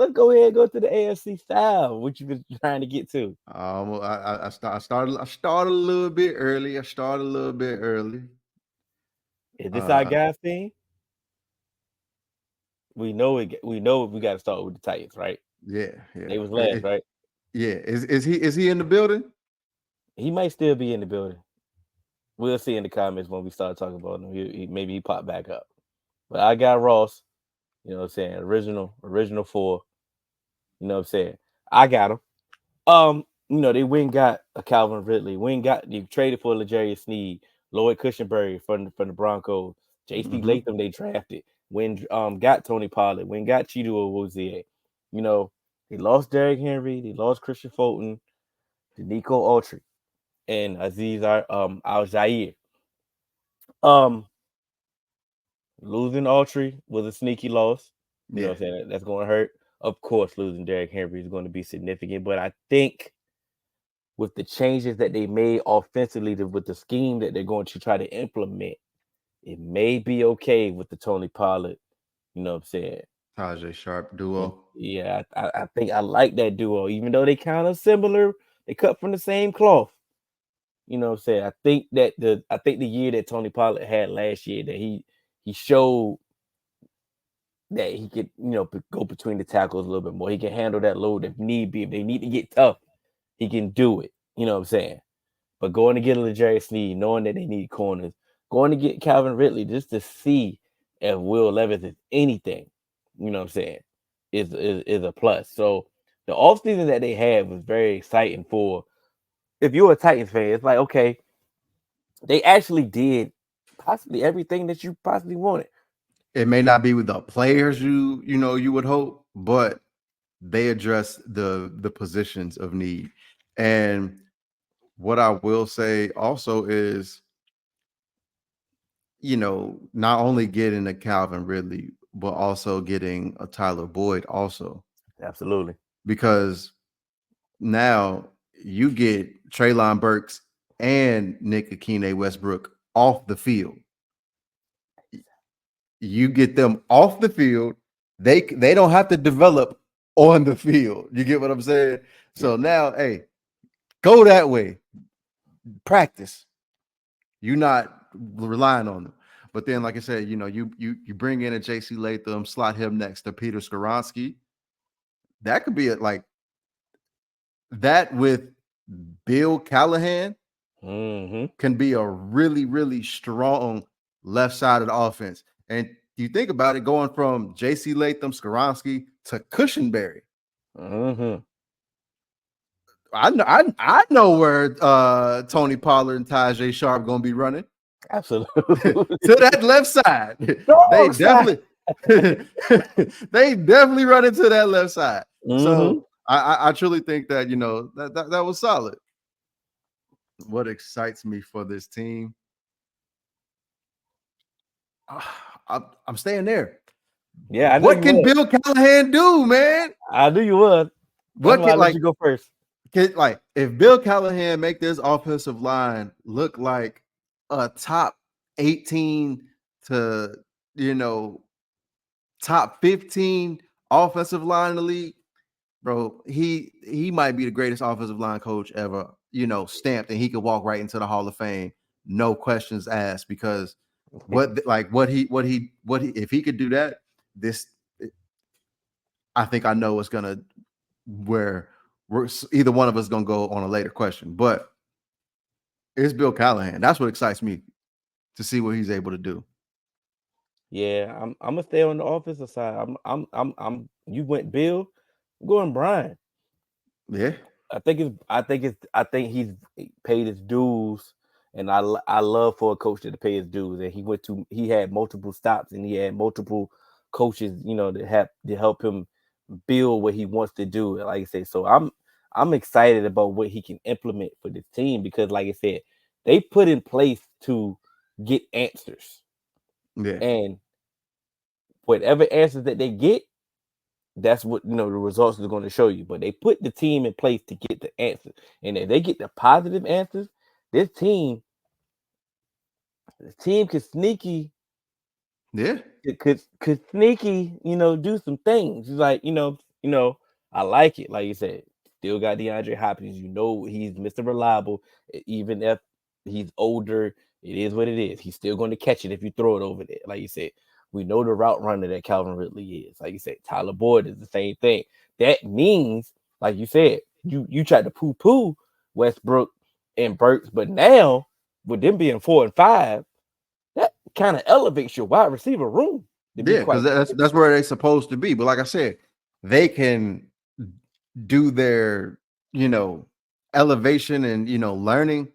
let's go ahead and go to the AFC South. What you been trying to get to? I started a little bit early. I started a little bit early. Is this our Uh, guys team? We know it. We know we got to start with the Titans, right? yeah, yeah, They was last, right? yeah. Is he in the building? He might still be in the building. We'll see in the comments when we start talking about him. Maybe he popped back up. But I got Ross. You know what I'm saying? Original four. You know what I'm saying? I got him. They went got a Calvin Ridley. They traded for L'Jarius Sneed, Lloyd Cushenberry from the Broncos, J.C. Mm-hmm. Latham they drafted. When got Tony Pollard, when got Chido Awuzie. You know, they lost Derrick Henry, they lost Christian Fulton, Nico Autry, and Aziz Al Jair. Um, Losing Autry was a sneaky loss. You know Yeah, what I'm saying? That's going to hurt. Of course, losing Derrick Henry is going to be significant, but I think with the changes that they made offensively, with the scheme that they're going to try to implement, it may be okay with the Tony Pollard. You know what I'm saying? Tajay Sharp duo. And yeah, I think I like that duo, even though they kind of similar. They cut from the same cloth. You know what I'm saying? I think the year that Tony Pollard had last year that he showed that he could, go between the tackles a little bit more. He can handle that load if need be. If they need to get tough, he can do it. You know what I'm saying? But going to get a L'Jarius Sneed, knowing that they need corners, going to get Calvin Ridley just to see if Will Levis is anything, you know what I'm saying, is a plus. So the offseason that they had was very exciting for if you're a Titans fan, it's like, okay, they actually did possibly everything that you possibly wanted. It may not be with the players you would hope, but they address the positions of need. And what I will say also is, not only getting a Calvin Ridley, but also getting a Tyler Boyd also, Absolutely. because now you get Traylon Burks and Nick Akine Westbrook off the field. You get them off the field. They don't have to develop on the field. You get what I'm saying? Yeah. So now, hey, go that way. Practice. You're not relying on them. But then, like I said, you bring in a JC Latham, slot him next to Peter Skoronsky. That could be like that with Bill Callahan Mm-hmm. can be a really, really strong left side of the offense. And you think about it, going from JC Latham, Skoronsky to Cushenberry. Mm-hmm. I know where Tony Pollard and Tajay Sharp gonna be running. Absolutely. To that left side. They Dog side. definitely they definitely run into that left side. Mm-hmm. So I truly think that that was solid. What excites me for this team, I'm staying there. Yeah, I know What you can would. Bill Callahan do, man? I knew you would. That's What why I can let you like go first. if Bill Callahan make this offensive line look like a top 18 to you know top 15 offensive line in the league, bro, he might be the greatest offensive line coach ever, stamped, and he could walk right into the Hall of Fame, no questions asked, because what he if he could do that, this I think I know it's gonna where we're either one of us gonna go on a later question, but it's Bill Callahan. That's what excites me to see what he's able to do. Yeah, I'm gonna stay on the offensive side. I'm you went Bill, I'm going Brian. Yeah, I think he's paid his dues, and I love for a coach to pay his dues. And he had multiple stops, and he had multiple coaches, to help him build what he wants to do. Like I said, so I'm excited about what he can implement for this team because, like I said, they put in place to get answers, yeah, and whatever answers that they get, that's what the results is going to show you. But they put the team in place to get the answers, and if they get the positive answers, this team, the team could sneaky, yeah. it could sneaky, do some things. It's like You know, I like it. Like you said, still got DeAndre Hopkins. You know, he's Mr. Reliable. Even if he's older, it is what it is. He's still going to catch it if you throw it over there. Like you said, we know the route runner that Calvin Ridley is. Like you said, Tyler Boyd is the same thing. That means, like you said, you tried to poo poo Westbrook and Burks, but now with them being 4 and 5, that kind of elevates your wide receiver room. To be Yeah, because quite that's where they're supposed to be. But like I said, they can do their, you know, elevation and, you know, learning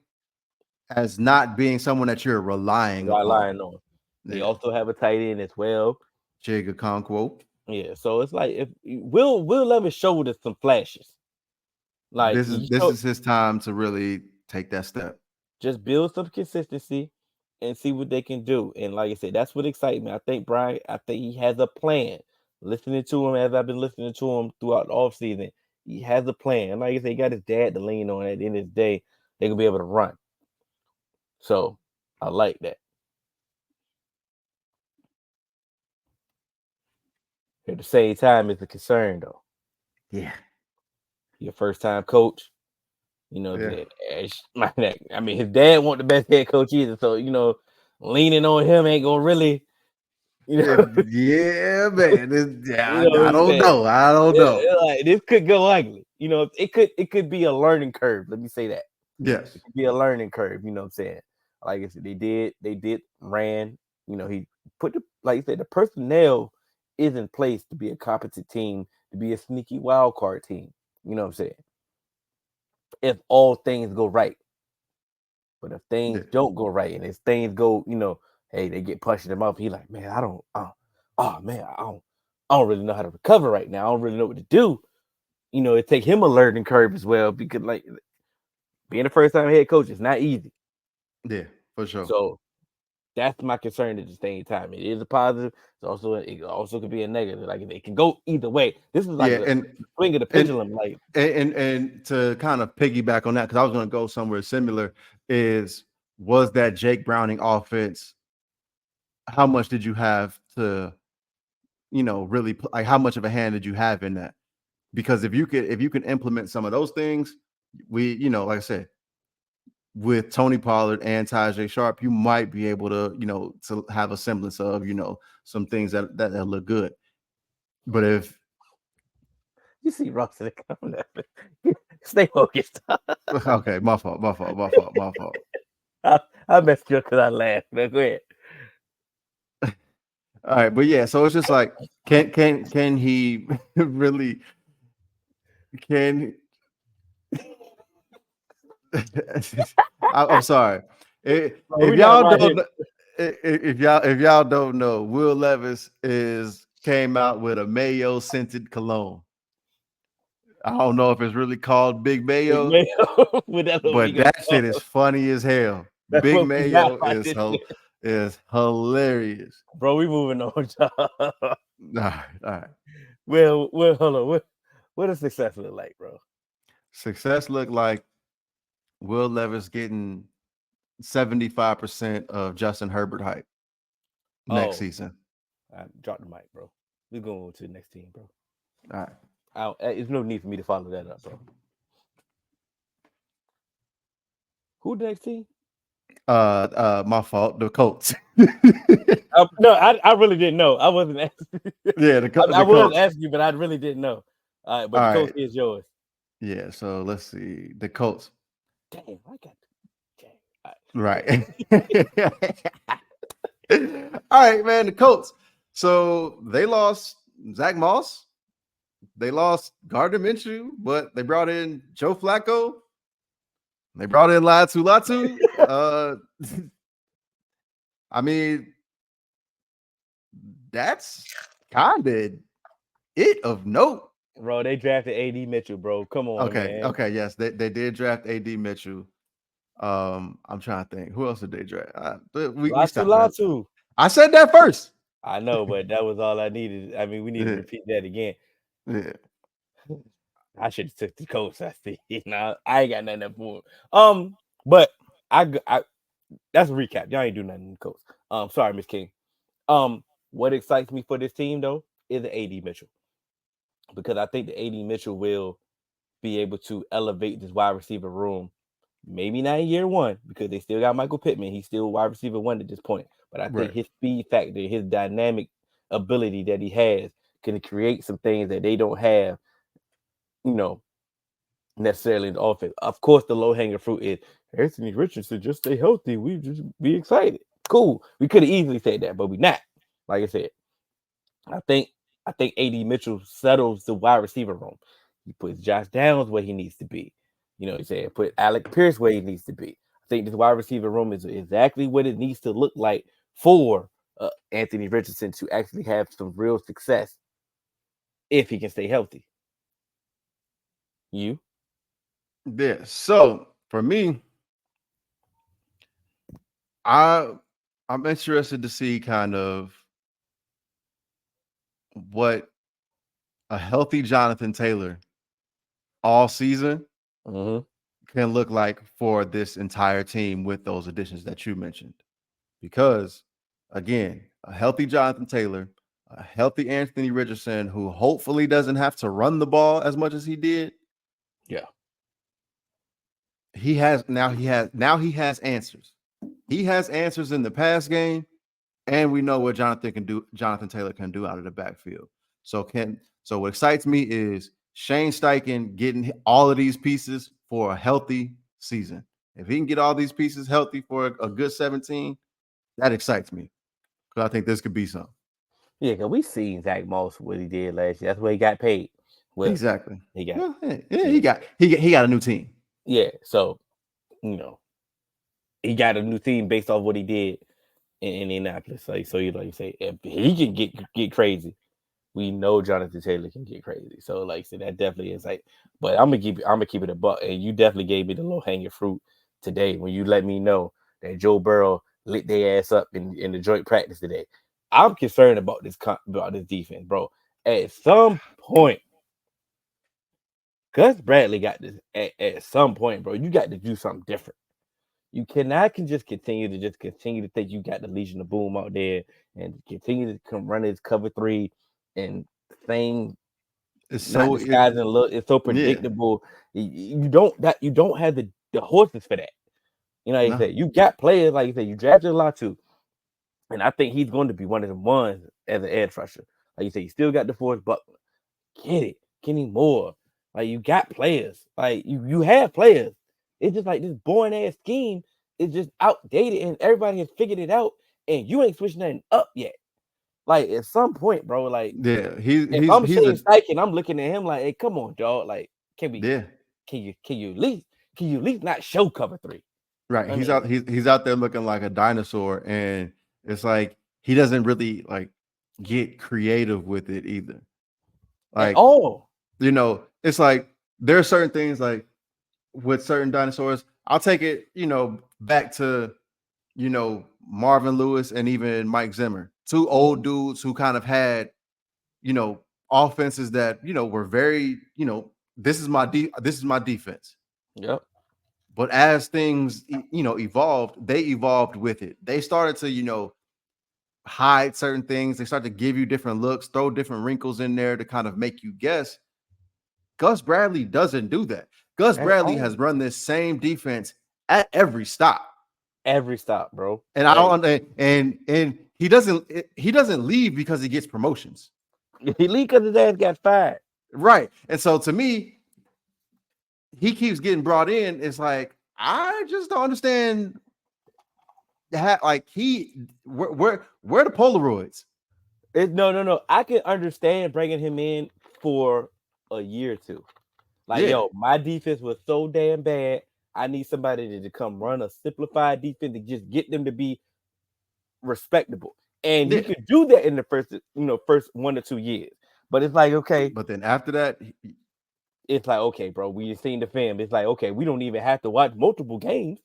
as not being someone that you're relying upon. relying on. They Yeah. also have a tight end as well. Jigga Conquo. Yeah, so it's like if Will Levis showed us some flashes. Like he This showed, is his time to really take that step. just build some consistency and see what they can do. And like I said, that's what excites me. I think Brian, I think he has a plan. Listening to him as I've been listening to him throughout the offseason, he has a plan. And like I said, he got his dad to lean on. At the end of the day, they're gonna be able to run. So I like that. At the same time, it's a concern though. Yeah. Your first time coach, you know, Yeah. I mean, his dad want the best head coach either. So, you know, leaning on him ain't gonna really, you Yeah, know, yeah, man. you know what I I'm don't saying? know. I don't know. Like, this could go ugly. You know, it could be a learning curve. Let me say that. It Yes. could be a learning curve, you know what I'm saying? Like I said, they did ran, you know, he put the like I said, the personnel is in place to be a competent team, to be a sneaky wild card team. You know what I'm saying? If all things go right. But if Yeah. things don't go right and if things go, you know, hey, they get punched in the mouth, he like, man, oh man, I don't really know how to recover right now. I don't really know what to do. You know, it take him a learning curve as well because like being a first time head coach is not easy. Yeah, for sure. So that's my concern at the same time. It is a positive. It also could be a negative. Like it can go either way. This is like Yeah, the swing of the and pendulum. Like and to kind of piggyback on that, because I was going to go somewhere similar, is was that Jake Browning offense? How much did you have to, you know, really like how much of a hand did you have in that? Because if you can implement some of those things, you know, like I said, with Tony Pollard and Tajay Sharp, you might be able to, you know, to have a semblance of, you know, some things that look good. But if you see Ross in the comment. Stay focused. okay, my fault. I messed you up because I laughed. But go ahead. All right, but yeah, so it's just like can he really can I'm sorry. Bro, If we not y'all around don't here. if y'all don't know, Will Levis is came out with a mayo scented cologne. I don't know if it's really called Big Big Mayo, man. With that what we but gonna that shit is call. funny as hell. That's Big what we got Mayo about this shit. is hilarious. Bro, we moving on, y'all. All right. Well, hold on. What does success look like, bro? Success looked like Will Levis getting 75% of Justin Herbert hype next Oh, season. I dropped the mic, bro. We going to the next team, bro. All right. There's no need for me to follow that up, bro. Who the next team? My fault. The Colts. No, I really didn't know. I wasn't asking. Yeah, I the was Colts. asking you, but I really didn't know. All right, but All the coach right. is yours. Yeah, so let's see. The Colts. Damn, I got. Dang. All Right. All right, man. The Colts. So they lost Zach Moss. They lost Gardner Minshew, but they brought in Joe Flacco. They brought in Latu. I mean, that's kind of it of note. Bro, they drafted AD Mitchell, bro. Come on, man. Okay, yes, they did draft AD Mitchell. I'm trying to think who else did they draft. We stopped that. Latu. I said that first. I know, but that was all I needed. I mean, we need to Yeah, repeat that again. yeah. I should have took the coach. I see. Now I ain't got nothing to for. But I that's a recap. Y'all ain't do nothing, in the coach. Sorry, Miss King. What excites me for this team though is the AD Mitchell. because I think the AD Mitchell will be able to elevate this wide receiver room. Maybe not in year one because they still got Michael Pittman. He's still wide receiver one at this point. But I think Right. his speed factor, his dynamic ability that he has can create some things that they don't have, you know, necessarily in the offense. Of course, the low hanging fruit is Anthony Richardson. Just stay healthy. We just be excited. Cool. We could have easily said that, but we not. Like I said, I think I think AD Mitchell settles the wide receiver room. He puts Josh Downs where he needs to be. You know what I'm saying? Put Alec Pierce where he needs to be. I think this wide receiver room is exactly what it needs to look like for Anthony Richardson to actually have some real success if he can stay healthy. You? Yeah. So for me, I I'm interested to see kind of what a healthy Jonathan Taylor all season Mm-hmm. can look like for this entire team with those additions that you mentioned. Because again, a healthy Jonathan Taylor, a healthy Anthony Richardson, who hopefully doesn't have to run the ball as much as he did. Yeah. He has answers. He has answers in the pass game, and we know what Jonathan Taylor can do out of the backfield. So what excites me is Shane Steichen getting all of these pieces for a healthy season. If he can get all these pieces healthy for a good 17, that excites me because I think this could be something. Yeah, because we seen Zach Moss what he did last year. That's where he got paid. Well, Exactly. he got, Well, yeah, you he know, got he got a new team. yeah. So, you know, he got a new team based off what he did in Indianapolis. So you like you say, if he can get crazy, we know Jonathan Taylor can get crazy. So like I said, that definitely is like. But I'm gonna keep it a buck, and you definitely gave me the low hanging fruit today when you let me know that Joe Burrow lit their ass up in the joint practice today. I'm concerned about this defense, bro. At some point, Gus Bradley got this. At some point, bro, you got to do something different. You cannot can just continue to think you got the Legion of Boom out there and continue to come run his cover three and thing It's not so it disguising look. It's so yeah. predictable. You don't have the horses for that. You know, like I No. said, you got players like you said, you drafted a lot too, and I think he's going to be one of the ones as an edge rusher. Like you said, you still got DeForest Buckner. Get it, Kenny Moore. Like you got players. Like you have players. It's just like this boring ass scheme is just outdated, and everybody has figured it out, and you ain't switching nothing up yet. Like at some point, bro. Like Yeah, he if he's I'm he's Shane a Steichen, I'm looking at him like, hey, come on, dog. Like, can we yeah. can you at least not show cover three? Right. I He's mean, out he's out there looking like a dinosaur, and it's like he doesn't really like get creative with it either. at Like, all. it's like there are certain things like with certain dinosaurs. I'll take it, back to, Marvin Lewis and even Mike Zimmer. Two old Mhm. dudes who kind of had, you know, offenses that, were very, this is my defense. Yep. But as things, evolved, they evolved with it. They started to, hide certain things. They started to give you different looks, throw different wrinkles in there to kind of make you guess. Gus Bradley doesn't do that. Gus At Bradley all. has run this same defense at every stop. Every stop, bro. And I Like don't and he doesn't leave because he gets promotions. he leaked because his ass got fired. Right. And so to me, he keeps getting brought in. It's like, I just don't understand like where the Polaroids? No. I can understand bringing him in for a year or two. Like, Yeah. yo, my defense was so damn bad. I need somebody to come run a simplified defense to just get them to be respectable. And he Yeah. could do that in the first 1 or 2 years. But it's like, okay, But then after that, bro, we seen the film. It's like, okay, we don't even have to watch multiple games.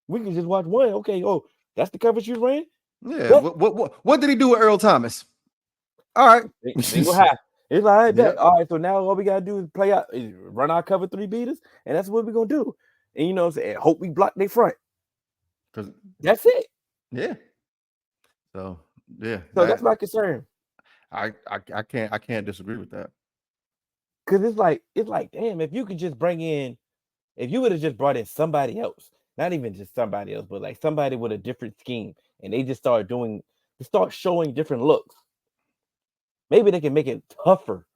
We can just watch one. Okay, oh, that's the coverage you ran? yeah. Bet. What did he do with Earl Thomas? All right. Single high. It's like, I bet. Yep. All right, so now all we gotta do is run our cover three beaters, and that's what we're gonna do. And you know what I'm saying? Hope we block their front. Because That's it. yeah. So yeah, So that's that my concern. I can't disagree with that. Because it's like, damn, if you could just bring in, if you would have just brought in somebody else, not even just somebody else, but like somebody with a different scheme, and they just they start showing different looks. Maybe they can make it tougher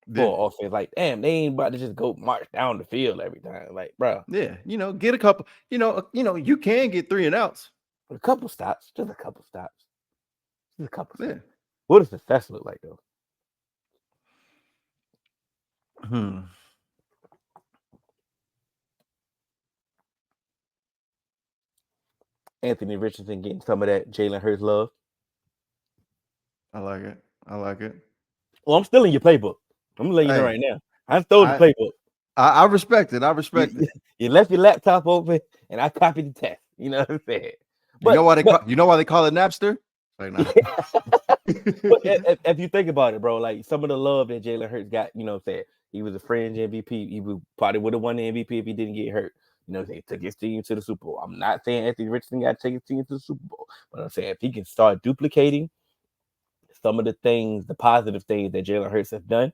Yeah. for offense. Like, damn, they ain't about to just go march down the field every time. Like, bro, Yeah. Get a couple, you can get 3 and outs. a couple stops, just a couple stops, just a couple Yeah. stops. What does success look like though? Hmm. Anthony Richardson getting some of that Jalen Hurts love. I like it. I like it. Well, I'm still in your playbook. I'm letting you know Hey, right now. I stole the I playbook. I respect it. I respect You, it. you left your laptop open, and I copied the test. You know what I'm saying? You know But why they but call it Napster? Like, nah. yeah. But if you think about it, bro, like some of the love that Jalen Hurts got, you know what I'm saying? He was a fringe MVP. Probably would have won the MVP if he didn't get hurt. You know, they took his team to the Super Bowl. I'm not saying Anthony Richardson got to take his team to the Super Bowl, but I'm saying if he can start duplicating some of the things, the positive things that Jalen Hurts has done,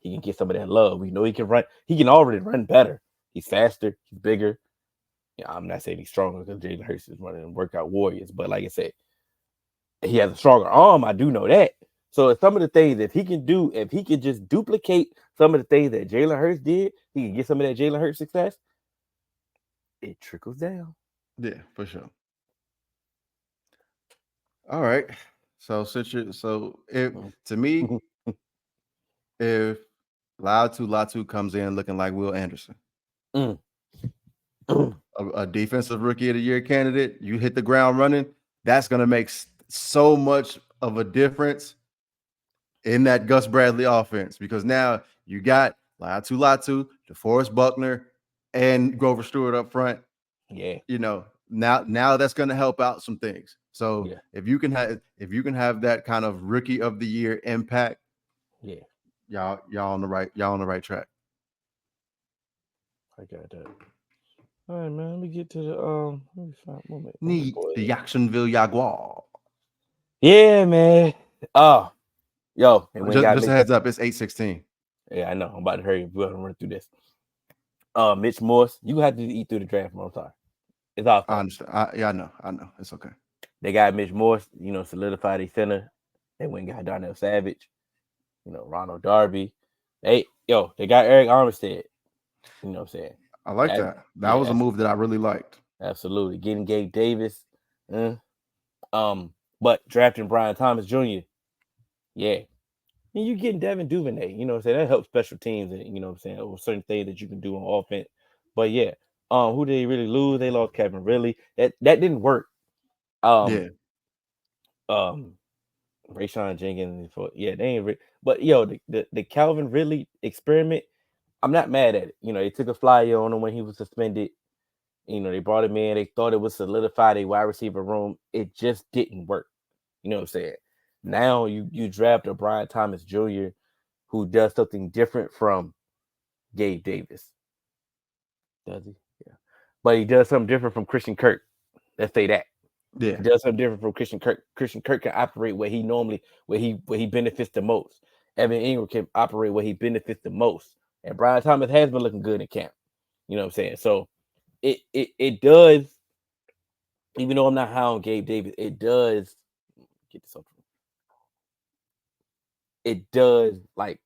he can get some of that love. We know he can run. He can already run better. He's faster. He's bigger. Yeah, I'm not saying he's stronger because Jalen Hurts is running workout warriors, but like I said, he has a stronger arm. I do know that. So some of the things if he can do, if he can just duplicate some of the things that Jalen Hurts did, he can get some of that Jalen Hurts success. It trickles down. Yeah, for sure. All right. So if to me, if Latu comes in looking like Will Anderson, Mm, mm. a defensive rookie of the year candidate, you hit the ground running, that's gonna make so much of a difference in that Gus Bradley offense because now you got Latu, DeForest Buckner, and Grover Stewart up front. Yeah, Now that's going to help out some things. So yeah, if you can have that kind of rookie of the year impact, yeah. y'all on the right track. I got that. All right, man. Let me get to the Let me find my Need boy. the Jacksonville Jaguar. Yeah, man. Oh, yo, and we ain't got Just a Mitch. heads up, it's 8:16. Yeah, I know. I'm about to hurry. We're gonna run through this. Mitch Morse, you have to eat through the draft. I'm sorry. It's our I fault. understand. I know. It's okay. They got Mitch Morse, solidified a center. They went and got Darnell Savage, Ronald Darby. They got Eric Armstead. You know what I'm saying? I like That, that. That yeah, was a move that I really liked. absolutely. Getting Gabe Davis. eh. But drafting Brian Thomas Jr. Yeah. And you getting Devin Duvernay, you know what I'm saying? That helps special teams and you know what I'm saying, or certain things that you can do on offense. But yeah, who did they really lose? They lost Kevin Ridley. That didn't work. Um, Yeah. um, Rayshawn Jenkins for they ain't but yo, the Calvin Ridley experiment, I'm not mad at it. They took a flyer on him when he was suspended. They brought him in, they thought it would solidify their wide receiver room. It just didn't work. You know what I'm saying? Now you draft a Brian Thomas Jr. who does something different from Gabe Davis. Does he? Yeah. But he does something different from Christian Kirk. Let's say that. Yeah. He does something different from Christian Kirk. Christian Kirk can operate where he benefits the most. Evan Ingram can operate where he benefits the most. And Brian Thomas has been looking good in camp. You know what I'm saying? So it does, even though I'm not high on Gabe Davis, it does get this up. It does like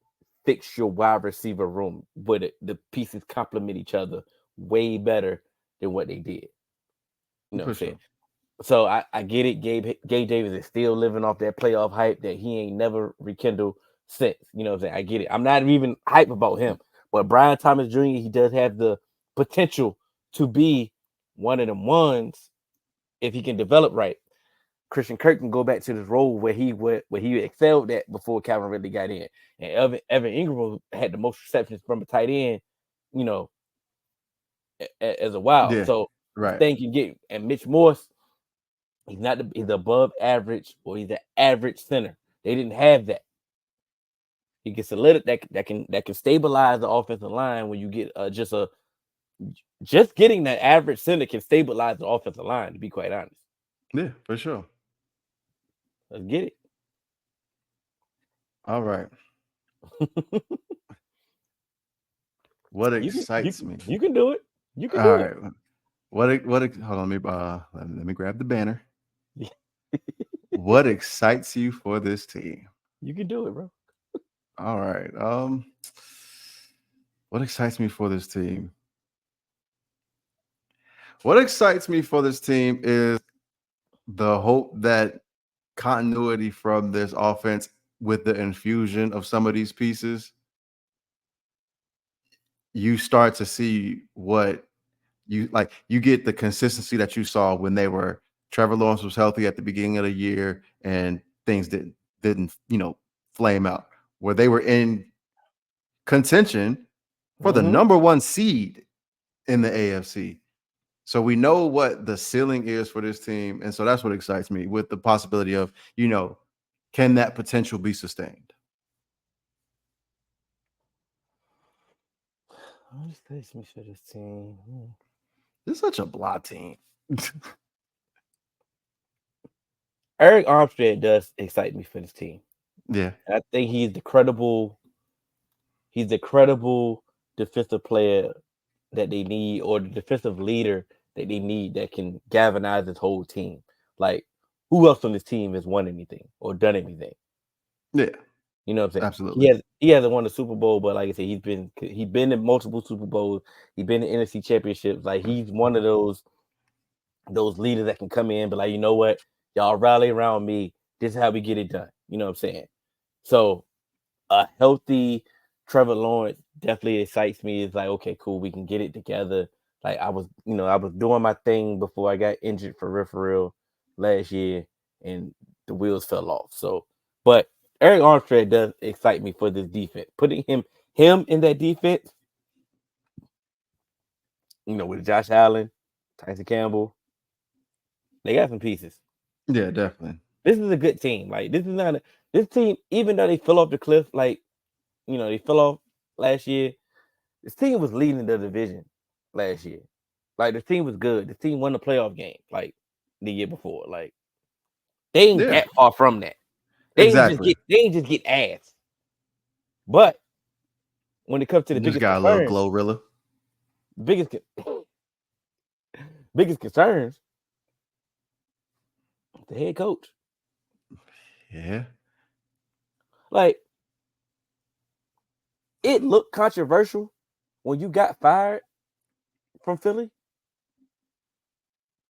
fix your wide receiver room where the pieces complement each other way better than what they did. You know what I'm For saying? sure. So I get it. Gabe Davis is still living off that playoff hype that he ain't never rekindled since. You know what I'm saying? I get it. I'm not even hype about him. But Brian Thomas Jr., he does have the potential to be one of them ones if he can develop right. Christian Kirk can go back to this role where he excelled at before Calvin Ridley got in. And Evan Ingram had the most receptions from a tight end, you know, as a while. Yeah. So this Right. thing can get, and Mitch Morse, he's above average or he's an average center. They didn't have that. He can that can stabilize the offensive line when you get just getting that average center can stabilize the offensive line, to be quite honest. Yeah, for sure. Let's get All right. it. What You can excites me? you can do it. You can All do it. right. Hold on, let me grab the banner. What excites you for this team? You can do it, bro. All right. What excites me for this team? What excites me for this team is the hope that continuity from this offense with the infusion of some of these pieces, you start to see what you like. You get the consistency that you saw when they were Trevor Lawrence was healthy at the beginning of the year and things didn't flame out, where they were in contention for the Mm-hmm. number one seed in the AFC. So we know what the ceiling is for this team. And so that's what excites me, with the possibility of, can that potential be sustained? What excites me for this team? It's such a blah team. Eric Armstead does excite me for this team. Yeah. I think he's the credible defensive player that they need, or the defensive leader that they need, that can galvanize this whole team. Like, who else on this team has won anything or done anything? Yeah. You know what I'm saying? He Absolutely. has he hasn't won the Super Bowl, but like I said, he's been in multiple Super Bowls. He's been in NFC championships. Like, he's one of those leaders that can come in, but like, you know what? Y'all rally around me. This is how we get it done. You know what I'm saying? So a healthy Trevor Lawrence definitely excites me. It's like, okay, cool, we can get it together. Like, I was doing my thing before I got injured for real last year, and the wheels fell off. So, but Eric Armstead does excite me for this defense. Putting him in that defense, with Josh Allen, Tyson Campbell, they got some pieces. Yeah, definitely. This is a good team. Like, this team, even though they fell off the cliff, like, they fell off last year. This team was leading the division last year. Like, the team was good. The team won the playoff game like the year before. Like, they ain't Yeah, that far from that. exactly. They ain't just get ass. But when it comes to the You just biggest got a little concerns, Glorilla. biggest biggest concerns, the head coach. Yeah. Like, it looked controversial when you got fired from Philly.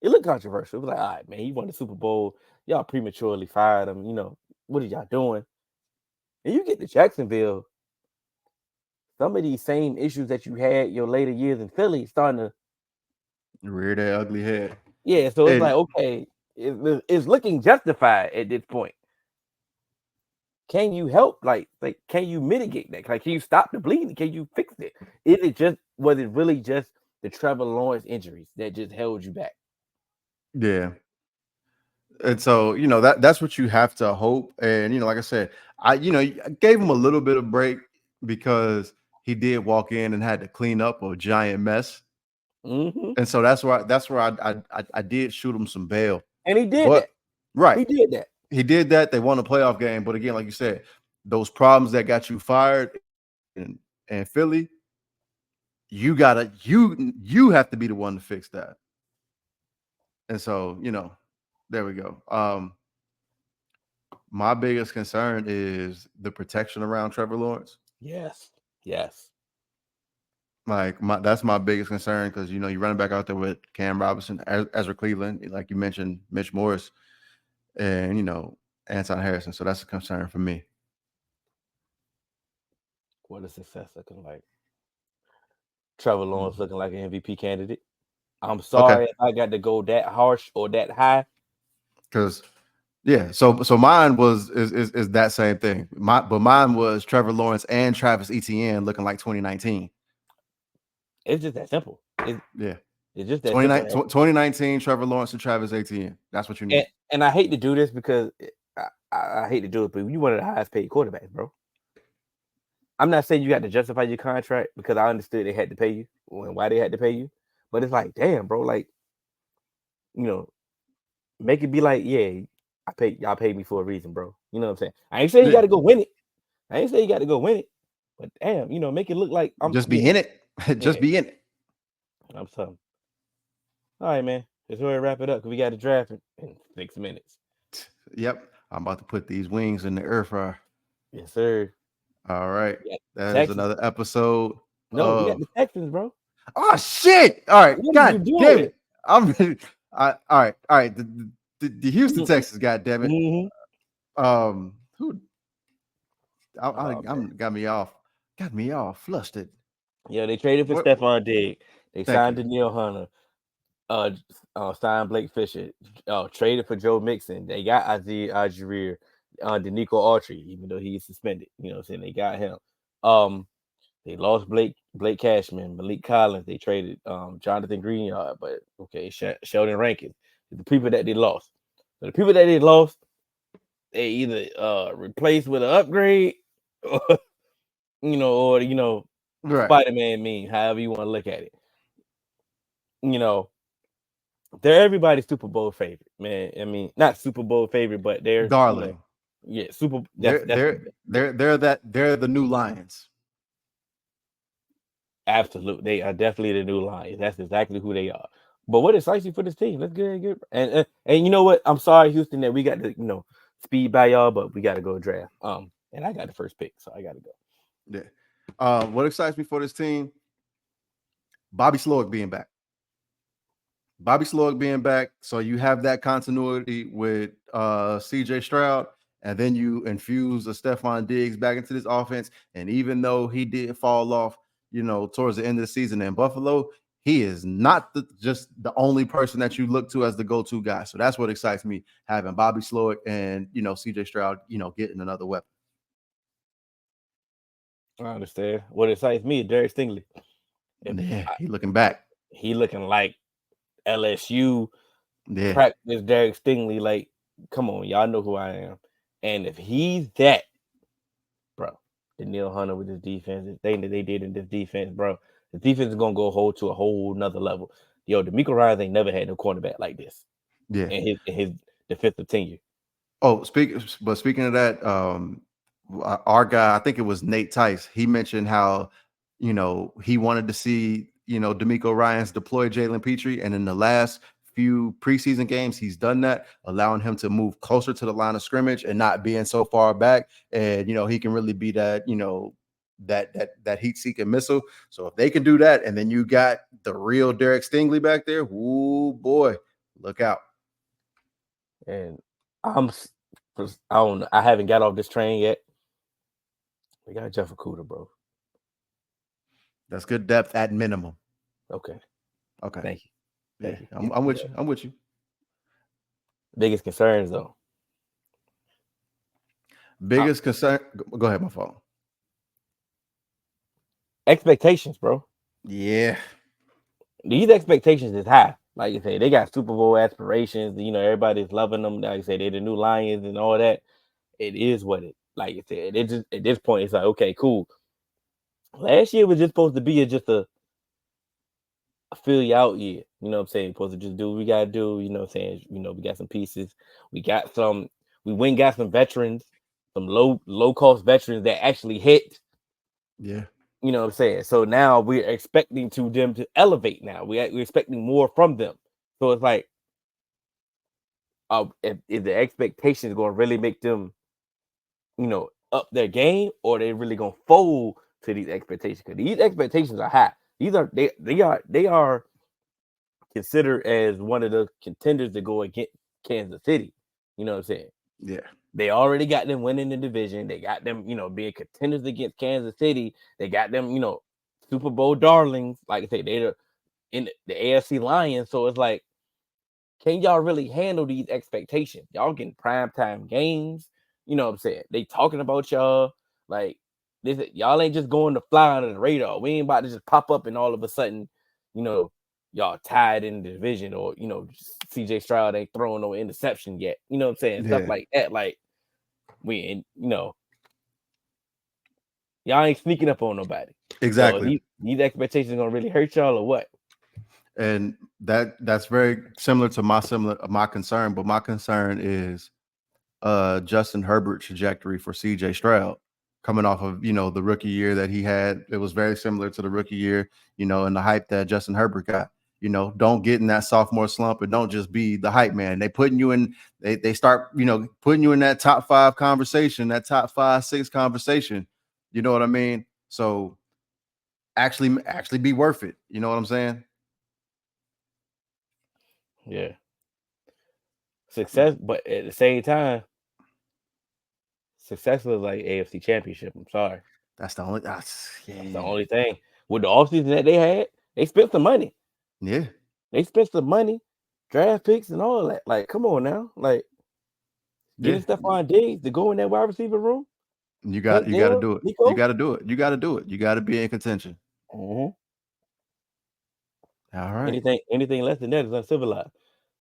It looked controversial. It was like, all right, man, he won the Super Bowl. Y'all prematurely fired him. What are y'all doing? And you get to Jacksonville, some of these same issues that you had your later years in Philly starting to, Rear that ugly head. yeah. So it's And like, okay, it's looking justified at this point. Can you help? Like, can you mitigate that? Like, can you stop the bleeding? Can you fix it? Was it really just the Trevor Lawrence injuries that just held you back? yeah. And so, that's what you have to hope. And, like I said, I gave him a little bit of break because he did walk in and had to clean up a giant mess. Mm-hmm. And so that's where I did shoot him some bail. And he did But that. right. He did that. He did that. They won a playoff game. But again, like you said, those problems that got you fired and Philly, you have to be the one to fix that. And so, there we go. My biggest concern is the protection around Trevor Lawrence. Yes. Yes. Like, that's my biggest concern, because you're running back out there with Cam Robinson, Ezra Cleveland, like you mentioned, Mitch Morris, and Anton Harrison. So that's a concern for me. What is success looking like? Trevor Lawrence looking like an MVP candidate. I'm Okay, sorry if I got to go that harsh or that high. because yeah, so mine is that same thing. But mine was Trevor Lawrence and Travis Etienne looking like 2019. It's just that simple. Yeah, It's just that simple. 2019 Trevor Lawrence and Travis Etienne. That's what you And, need. and I hate to do this because I hate to do it, but you one of the highest paid quarterbacks, bro. I'm not saying you got to justify your contract, because I understood they had to pay you and why they had to pay you. But it's like, damn, bro, like, you know, make it be like, yeah, y'all paid me for a reason, bro. You know what I'm saying? I ain't saying you Yeah, got to go win it. I ain't saying you got to go win it. But damn, make it look like I'm just be in it. Just Yeah, be in it. I'm telling. All right, man. Let's go ahead and wrap it up because we got to draft in 6 minutes. Yep. I'm about to put these wings in the air fryer. Yes, sir. All right. We got That is Texans. another episode No, we got of the Texans, bro. oh shit. All right. What are you God damn doing? it. I'm ready. All right. All right. The Houston Texans, god damn it. Mm-hmm. Who Oh man. I'm got me all flustered. Yeah, they traded for What Stephon Diggs. They thank signed you. Danielle Hunter. Uh, signed Blake Fisher. Traded for Joe Mixon. They got Isaiah Ajir, Danico Autry, even though he's suspended. You know what I'm saying? They got him. Um, they lost Blake Cashman, Malik Collins. They traded Jonathan Greenyard, but okay, Sheldon Rankins. The people that they lost. So the people that they lost, they either replaced with an upgrade, or Right. Spider-Man meme, however you want to look at it. You know, they're everybody's Super Bowl favorite, man. I mean, not Super Bowl favorite, but they're Darling. yeah, Super. They're That's they're they're the new Lions. absolute. They are definitely the new Lions. That's exactly who they are. But what excites you for this team? Let's get and you know what? I'm sorry, Houston, that we got to speed by y'all, but we got to go draft. And I got the first pick, so I got to go. Yeah. What excites me for this team? Bobby Slowick being back. Bobby Slowick being back, so you have that continuity with CJ Stroud, and then you infuse a Stephon Diggs back into this offense. And even though he did fall off, towards the end of the season in Buffalo, he is not just the only person that you look to as the go-to guy. So that's what excites me, having Bobby Slowick and CJ Stroud, getting another weapon. I understand. What excites me is Derek Stingley. Yeah, he looking back. He looking like LSU Yeah, practice Derek Stingley. Like, come on, y'all know who I am. And if he's that, bro, the Neil Hunter with his defense, the thing that they did in this defense, bro, the defense is gonna go to a whole nother level. Yo, DeMeco Ryans ain't never had no cornerback like this yeah. in his defensive tenure. Oh, speaking of that, our guy, I think it was Nate Tice. He mentioned how, he wanted to see, D'Amico Ryans deploy Jalen Petrie, and in the last few preseason games, he's done that, allowing him to move closer to the line of scrimmage and not being so far back. And he can really be that, that heat-seeking missile. So if they can do that, and then you got the real Derek Stingley back there, ooh boy, look out. And I don't know. I haven't got off this train yet. We got Jeff Okuda, bro. That's good depth at minimum. Okay. Okay. Thank you. Yeah, Thank you. I'm with you. I'm with you. Biggest concerns though. Biggest concern. Go ahead, my phone. Expectations, bro. Yeah. These expectations is high. Like you say, they got Super Bowl aspirations. Everybody's loving them. Like you say, they're the new Lions and all that. It is what it. Like you said, it just at this point, it's like, okay, cool. Last year was just supposed to be just a fill you out year. You know what I'm saying? Supposed to just do what we gotta do. You know what I'm saying? We got some pieces. We got some veterans, some low cost veterans that actually hit. Yeah. You know what I'm saying? So now we're expecting them to elevate now. We're expecting more from them. So it's like, if the expectations going to really make them, up their game, or they really going to fold to these expectations? Because these expectations are high. They are considered as one of the contenders to go against Kansas City. You know what I'm saying? Yeah. They already got them winning the division. They got them, being contenders against Kansas City. They got them, Super Bowl darlings. Like I say, they're in the AFC Lions. So it's like, can y'all really handle these expectations? Y'all getting primetime games. You know what I'm saying? They talking about y'all. Like, y'all ain't just going to fly under the radar. We ain't about to just pop up and all of a sudden, y'all tied in the division, or, CJ Stroud ain't throwing no interception yet. You know what I'm saying? Stuff Yeah. like that. Like, we ain't, y'all ain't sneaking up on nobody. So Exactly. these expectations gonna really hurt y'all, or what? And that's very similar to my concern, but my concern is Justin Herbert trajectory for CJ Stroud. coming off of, the rookie year that he had. It was very similar to the rookie year, and the hype that Justin Herbert got. Don't get in that sophomore slump and don't just be the hype man. They start, putting you in that top 5 conversation, that top 5, 6 conversation. You know what I mean? So actually be worth it. You know what I'm saying? Yeah. Success, but at the same time, success looks like AFC Championship. I'm sorry. That's the only. That's the only thing. With the offseason that they had, they spent some money. Yeah. They spent some money, draft picks and all that. Like, come on now. Like, getting Stephon Diggs to go in that wide receiver room. You got to do it. Nico? You got to do it. You got to do it. You got to be in contention. Mm-hmm. All right. Anything less than that is uncivilized.